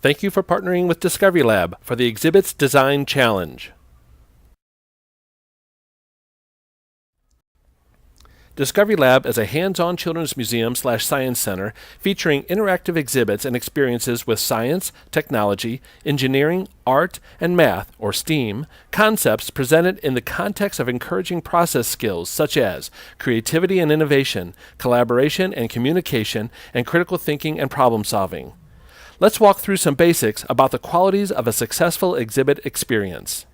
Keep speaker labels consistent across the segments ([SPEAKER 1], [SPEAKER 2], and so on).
[SPEAKER 1] Thank you for partnering with DiscoveryLab for the Exhibits Design Challenge. DiscoveryLab is a hands-on children's museum/science center featuring interactive exhibits and experiences with science, technology, engineering, art, and math, or STEAM, concepts presented in the context of encouraging process skills such as creativity and innovation, collaboration and communication, and critical thinking and problem solving. Let's walk through some basics about the qualities of a successful exhibit experience.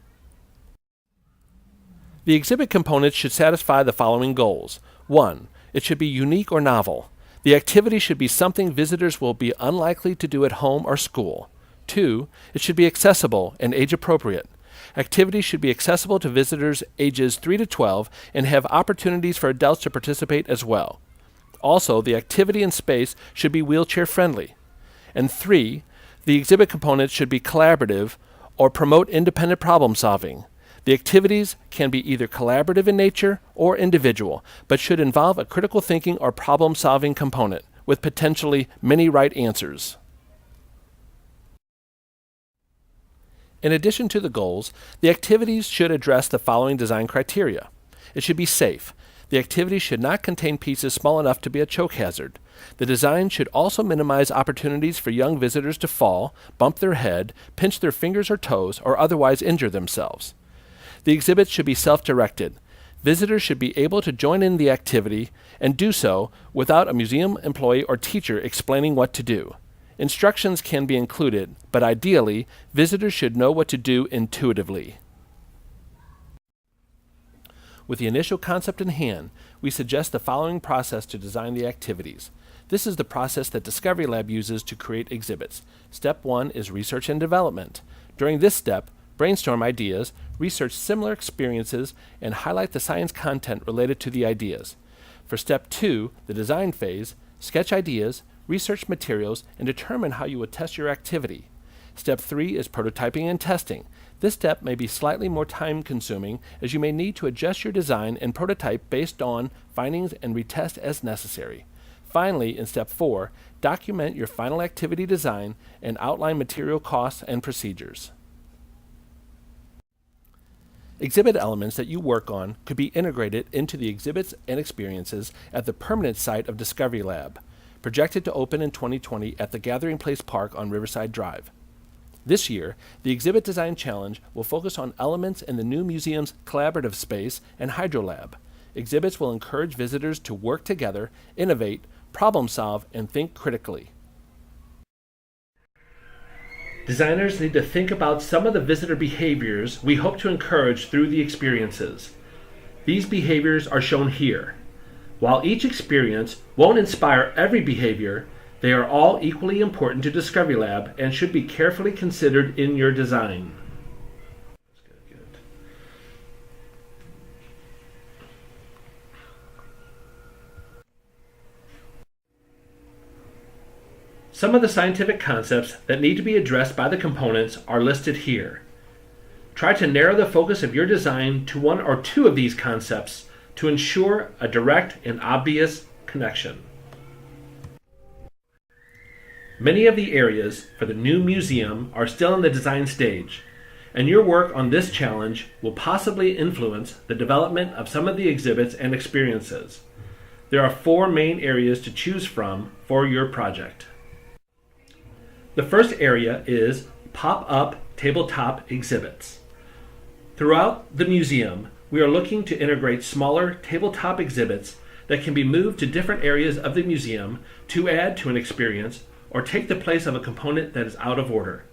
[SPEAKER 1] The exhibit components should satisfy the following goals. 1. It should be unique or novel. The activity should be something visitors will be unlikely to do at home or school. 2. It should be accessible and age-appropriate. Activities should be accessible to visitors ages 3 to 12 and have opportunities for adults to participate as well. Also, the activity and space should be wheelchair-friendly. And 3. The exhibit components should be collaborative or promote independent problem solving. The activities can be either collaborative in nature or individual, but should involve a critical thinking or problem-solving component, with potentially many right answers. In addition to the goals, the activities should address the following design criteria. It should be safe. The activity should not contain pieces small enough to be a choke hazard. The design should also minimize opportunities for young visitors to fall, bump their head, pinch their fingers or toes, or otherwise injure themselves. The exhibit should be self-directed. Visitors should be able to join in the activity and do so without a museum employee or teacher explaining what to do. Instructions can be included, but ideally, visitors should know what to do intuitively. With the initial concept in hand, we suggest the following process to design the activities. This is the process that DiscoveryLab uses to create exhibits. Step 1 is research and development. During this step, brainstorm ideas, research similar experiences, and highlight the science content related to the ideas. For Step 2, the design phase, sketch ideas, research materials, and determine how you would test your activity. Step 3 is prototyping and testing. This step may be slightly more time-consuming, as you may need to adjust your design and prototype based on findings and retest as necessary. Finally, in Step 4, document your final activity design and outline material costs and procedures. Exhibit elements that you work on could be integrated into the exhibits and experiences at the permanent site of DiscoveryLab, projected to open in 2020 at the Gathering Place Park on Riverside Drive. This year, the Exhibit Design Challenge will focus on elements in the new museum's collaborative space and HydroLab. Exhibits will encourage visitors to work together, innovate, problem solve, and think critically. Designers need to think about some of the visitor behaviors we hope to encourage through the experiences. These behaviors are shown here. While each experience won't inspire every behavior, they are all equally important to DiscoveryLab and should be carefully considered in your design. Some of the scientific concepts that need to be addressed by the components are listed here. Try to narrow the focus of your design to one or two of these concepts to ensure a direct and obvious connection. Many of the areas for the new museum are still in the design stage, and your work on this challenge will possibly influence the development of some of the exhibits and experiences. There are 4 main areas to choose from for your project. The first area is pop-up tabletop exhibits. Throughout the museum, we are looking to integrate smaller tabletop exhibits that can be moved to different areas of the museum to add to an experience or take the place of a component that is out of order.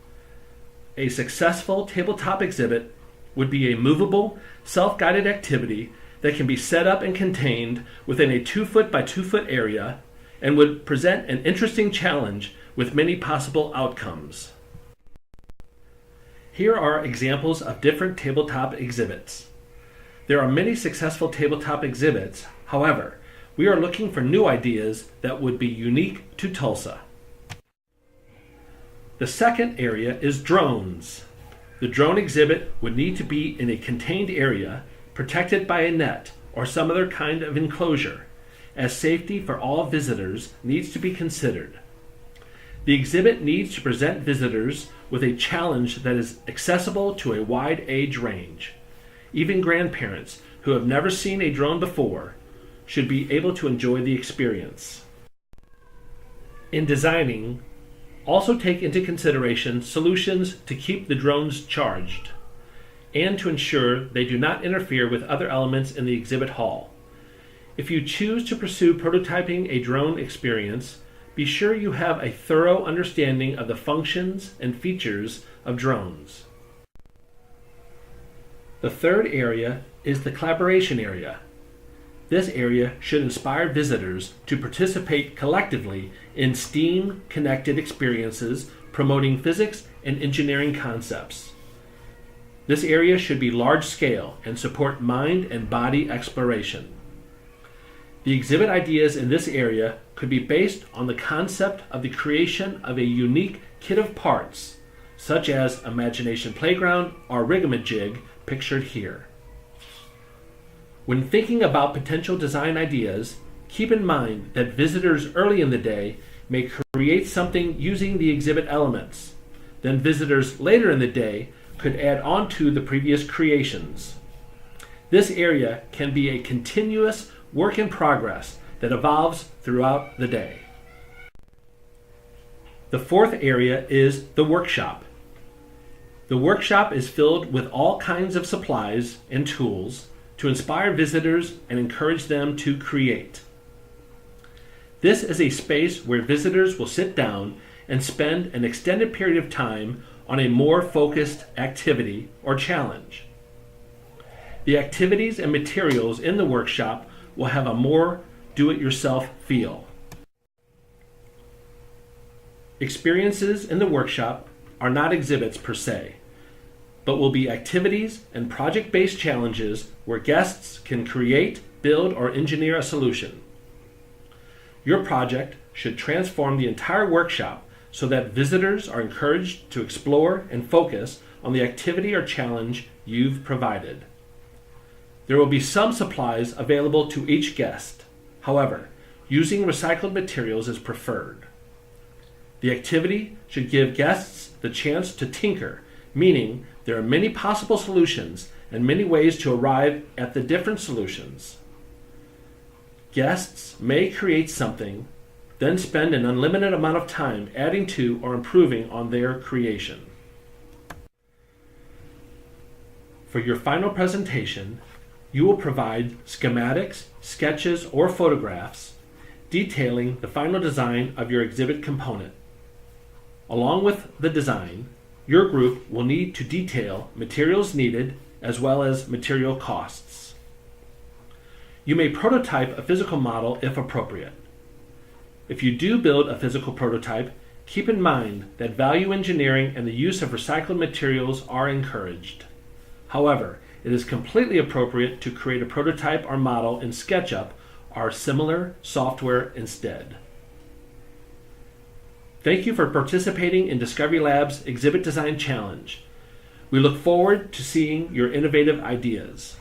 [SPEAKER 1] A successful tabletop exhibit would be a movable, self-guided activity that can be set up and contained within a 2-foot by 2-foot area and would present an interesting challenge with many possible outcomes. Here are examples of different tabletop exhibits. There are many successful tabletop exhibits. However, we are looking for new ideas that would be unique to Tulsa. The second area is drones. The drone exhibit would need to be in a contained area, protected by a net or some other kind of enclosure, as safety for all visitors needs to be considered. The exhibit needs to present visitors with a challenge that is accessible to a wide age range. Even grandparents who have never seen a drone before should be able to enjoy the experience. In designing, also take into consideration solutions to keep the drones charged and to ensure they do not interfere with other elements in the exhibit hall. If you choose to pursue prototyping a drone experience, be sure you have a thorough understanding of the functions and features of drones. The third area is the collaboration area. This area should inspire visitors to participate collectively in STEAM-connected experiences promoting physics and engineering concepts. This area should be large-scale and support mind and body exploration. The exhibit ideas in this area could be based on the concept of the creation of a unique kit of parts, such as Imagination Playground or Rigamajig pictured here. When thinking about potential design ideas, keep in mind that visitors early in the day may create something using the exhibit elements. Then visitors later in the day could add on to the previous creations. This area can be a continuous work in progress that evolves throughout the day. The fourth area is the workshop. The workshop is filled with all kinds of supplies and tools to inspire visitors and encourage them to create. This is a space where visitors will sit down and spend an extended period of time on a more focused activity or challenge. The activities and materials in the workshop will have a more do-it-yourself feel. Experiences in the workshop are not exhibits per se, but will be activities and project-based challenges where guests can create, build, or engineer a solution. Your project should transform the entire workshop so that visitors are encouraged to explore and focus on the activity or challenge you've provided. There will be some supplies available to each guest. However, using recycled materials is preferred. The activity should give guests the chance to tinker, meaning there are many possible solutions and many ways to arrive at the different solutions. Guests may create something, then spend an unlimited amount of time adding to or improving on their creation. For your final presentation, you will provide schematics, sketches, or photographs detailing the final design of your exhibit component. Along with the design, your group will need to detail materials needed as well as material costs. You may prototype a physical model if appropriate. If you do build a physical prototype, keep in mind that value engineering and the use of recycled materials are encouraged. However, it is completely appropriate to create a prototype or model in SketchUp or similar software instead. Thank you for participating in DiscoveryLab's Exhibit Design Challenge. We look forward to seeing your innovative ideas.